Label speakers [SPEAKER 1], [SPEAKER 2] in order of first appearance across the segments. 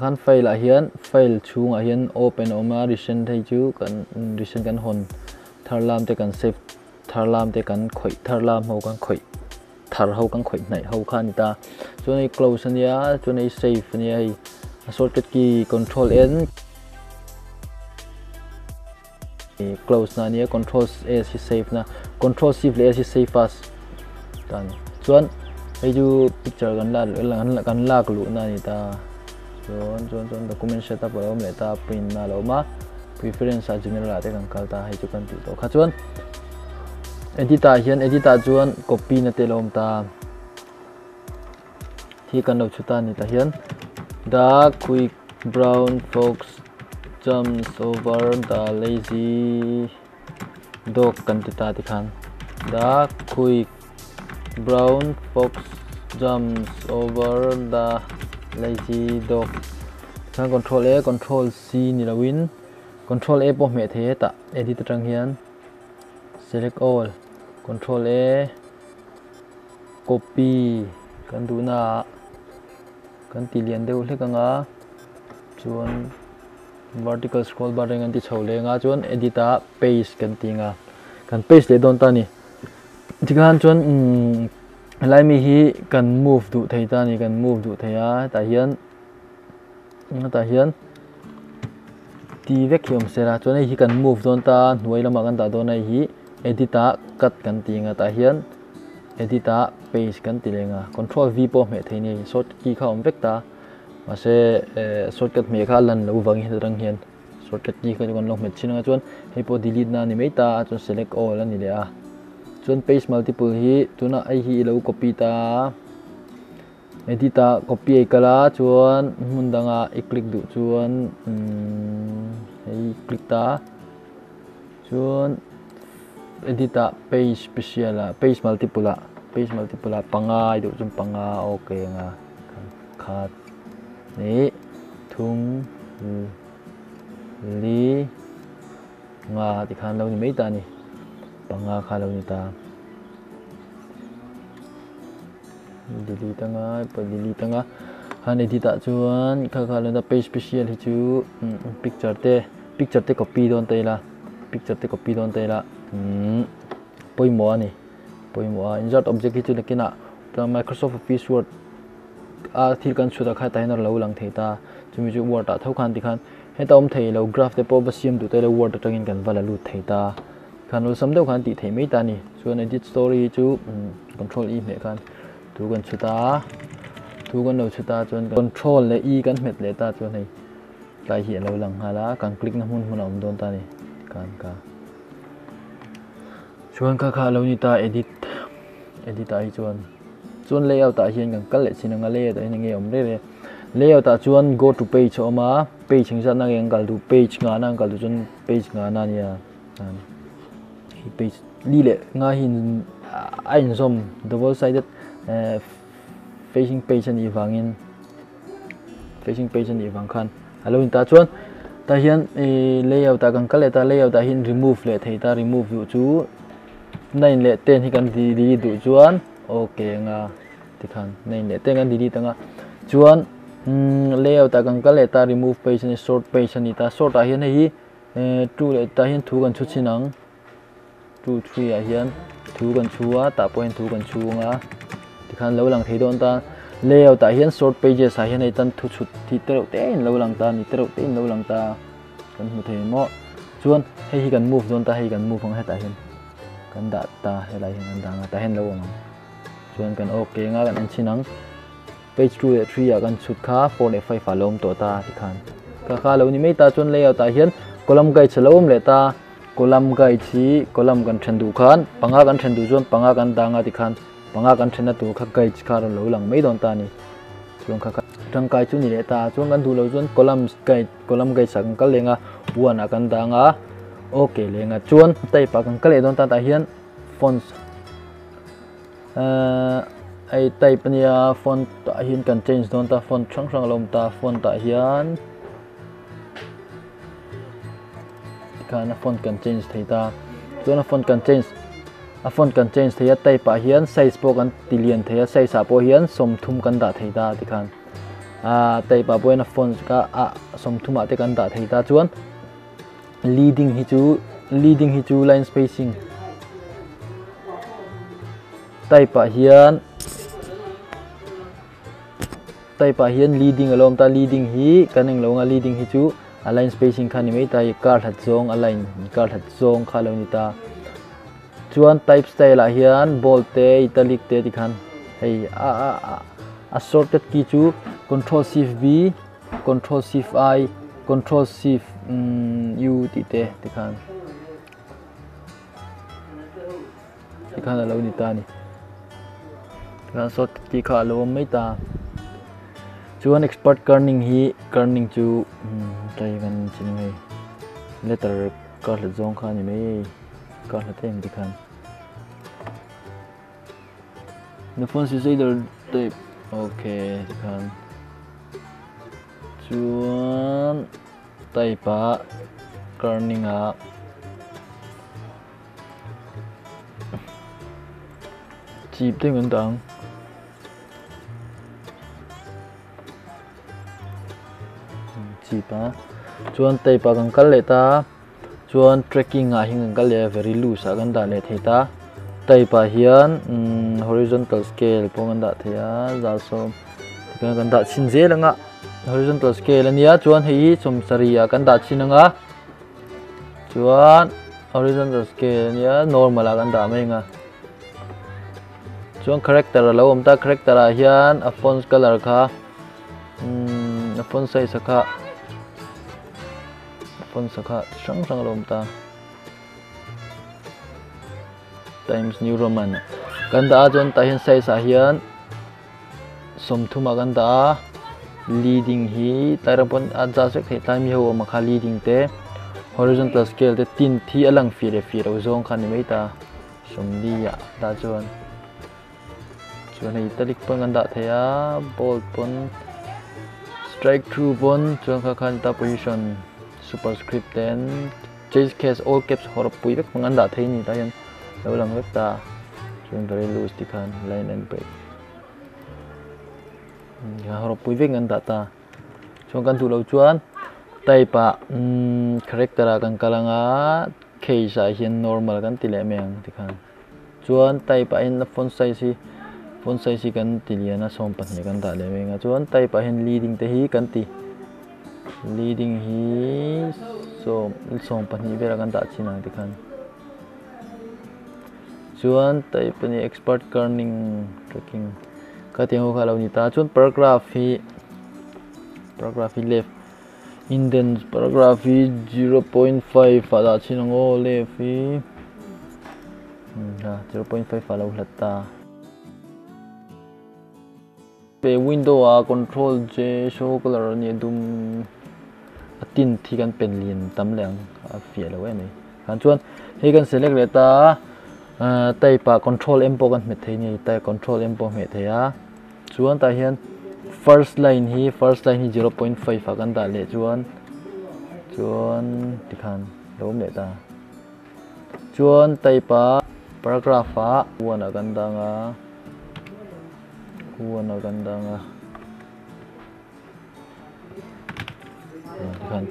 [SPEAKER 1] khan file a hian file chung a hian open oma recent thei chu kan recent kan hon tharlam te kan save tharlam te kan khoi tharlam ho kan khoi thar ho kan khoi nai ho khan ta chu nei close ania chu nei save ania hi shortcut key control n close na nia control a si save na control shift le si save as tan chuan ei chu picture kan la lu na ni ta chuan document setup lo le ta print na lo ma preference a general te kan kal ta hei chu kan ti to kha chuan edit a hian edit a chuan copy na te lom ta thi kan lo chuta ni ta hian the quick brown fox jumps over the lazy dog kan ti ta ti khan the quick brown fox jumps over the lazy dog khan control a control c ni la win control a po me the ta edit atang hian select all control a copy kan du na kan ti lian deuh hlek anga chuan vertical scroll bar ngan ti chhole nga chuan edit a paste kan ti nga kan paste le don ta ni tikhan chuan lai mi hi kan move du thei ta ni kan move du thei a ta hian ti vek hiom sera chuan hi kan move don ta hnuai lama kan ta don ai hi edit a cut kan ti nga ta hian edit a paste kan ti lenga control v po me thei ni short key kha om vek ta ma se shortcut me kha lan lo wangi rang hian shortcut key kha kon long me chinanga chuan hei po delete na ni meita chuan select all ani le a chuan paste multiple hi tuna ai hi lo copy ta edit a copy ai kala chuan mundanga i click du chuan hei click ta chuan edit a page special a page multiple a pangai du chum panga okay nga khat ni thung li nga ti khan lo ni mai ta ni panga kha lo ni ta delete nga han edit a chuan kha lo da page special hi chu picture te copy don te la poimo ani insert object hi chu nakina ta Microsoft Office Word a thil kan chuda kha ta hin lo lang thei ta chumi chu word ta thau khan ti khan he ta om thei lo graph te po ba siam tu te lo word atangin kan vala lu thei ta khan lo sam deuh khan ti thei mei ta ni chuan edit story chu control e me khan tu kan lo chuta chuan control le e kan met le ta chuan hei tai hi lo lang hala kan click na hun om don ta ni kan ka chuan kha lo ni ta edit ai chuan layout ta hian kan kal le chinanga layout ai nge om re layout ta chuan go to page oma page hingza na ngang kal du page nga na kal du chuan page nga na nia hi page li le nga hin ain zom double sided facing page ani wang khan alo in ta chuan ta hian layout ta kan kal le ta layout ta hin remove le thei ta remove du chu 9 le 10 hi kan di du chuan okay nga ti khan 9 le 10 kan di tanga chuan layout ta kan kal le ta remove page ni short page ani ta short a hian hi 2 le ta hian thu kan chu chinang 2 3 a hian thu kan chua ta point thu kan chu nga ti khan lo lang thei don ta layout ta hian short pages a hian ai tan thu chut thi tero te in lo lang ta ni tero te in lo lang ta kan mu thei mo chuan hei hi kan move don ta hei kan move ang heta hian kan da ta helai hin da nga ta hen lo ma chuan kan okay nga kan an chinang page 2 le 3 a kan chut kha 4 le 5 a lom to ta ti khan kha lo ni mei ta chuan layout ta hian column guide chalom le ta column guide chi column kan thendu khan panga kan thendu chuan panga kan da nga ti khan panga kan thena tu kha guide kha lo lang mei don ta ni chuan kha tang kai chu ni le ta chuan kan du lo chuan column guide sang kal lenga 1 a kan da nga okay lenga chuan tai pa kan kale don ta hian fonts ai type nia font ta hian kan change don ta font sang lom ta font ta hian kana font kan change thei ta chuan font kan change thei tai pa hian size po kan tilian thei size a po hian som thum kan da thei ta ti khan tay pa point font ka som thuma te kan da thei ta chuan leading hi chu line spacing tay pa hian leading alom ta leading hi kaneng lo nga leading hi chu line spacing khani mai tai kar that zong align kar that zong kha lo ni ta chuan type style a hian bold te italic te tikhan hei assorted key chu control shift v control shift I control shift u ti te tikhan lo ni ta ni kan sort ki kha lo mai ta chuan expert kerning chu tai kan chin mai letter kar la zong kha ni mai kar la tem tikhan the font is either type okay tikhan chuan tai pa kerning a chip te ngan tang pa chuan tay pa kan kal le ta chuan tracking a hing kal le very loose a kan da le thei ta tay pa hian horizontal scale pong an da theya za so kan da chin je langa horizontal scale ania chuan hei som saria kan da chinanga chuan horizontal scale ania normal a kan da mai nga chuan character lo om ta character a hian a font color kha a font size kha font sakha sang lom ta Times New Roman kan da chuan ta hian size a hian som thuma kan da leading hi tairapon adja sek thei time ho ma kha leading te horizontal scale te tin thi alang fi ro zong khan ni mai ta som li ya da chuan hei italic pon kan da theya bold pon strike through pon chuan kha khan ta position superscript ten change case all caps hor pui vek mangan da thei ni ta yan lo lang vek ta chuan very loose tikhan line and break ya hor pui vek ngan da ta chuan kan tu lo chuan tai pa character a kan kalanga case a hian normal kan ti le meng tikhan chuan tai pa in font size kan ti liana som pa ni kan da le menga chuan tai pa hin leading te hi kan ti leading hi som pani bera kan da chinang tikhan chuan tai pani expert kerning tracking ka te ho kha lo ni ta chuan paragraph hi left indent paragraph hi 0.5 fa da chinang o left hi 0.5 fa lo hlatta pe window a control j show color ni dum tin thi kan pen lin tam leng a fia lo ai kan chuan he kan select le ta tai pa control m po kan me thei ni tai control m po me theya chuan ta hian first line hi 0.5 a kan da le chuan tikhan lo me ta chuan tai pa paragraph a wana kan da nga kan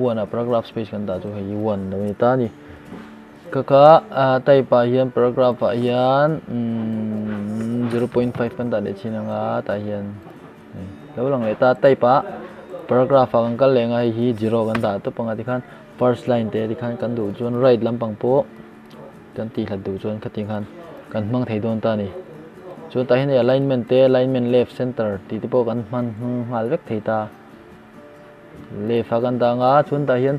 [SPEAKER 1] wana paragraph space kan da chu hei one lo ni ta ni kaka tai pa hian paragraph a hian 0.5 kan da le chinanga ta hian lo lang le ta tai pa paragraph a kan kal lenga hi 0 kan da to panga tikhan first line te tikhan kan du chuan right lampang po kan ti hlat du chuan khating khan kan hmang thei don ta ni chuan ta hian alignment left center ti te po kan man hmal vek thei ta left a kan da nga chuan ta hian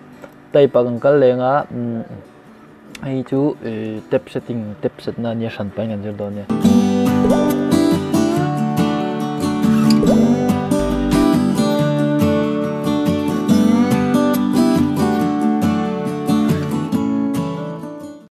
[SPEAKER 1] tai pa kan kal lenga hei chu tab set na nia san pa ngan zer don nia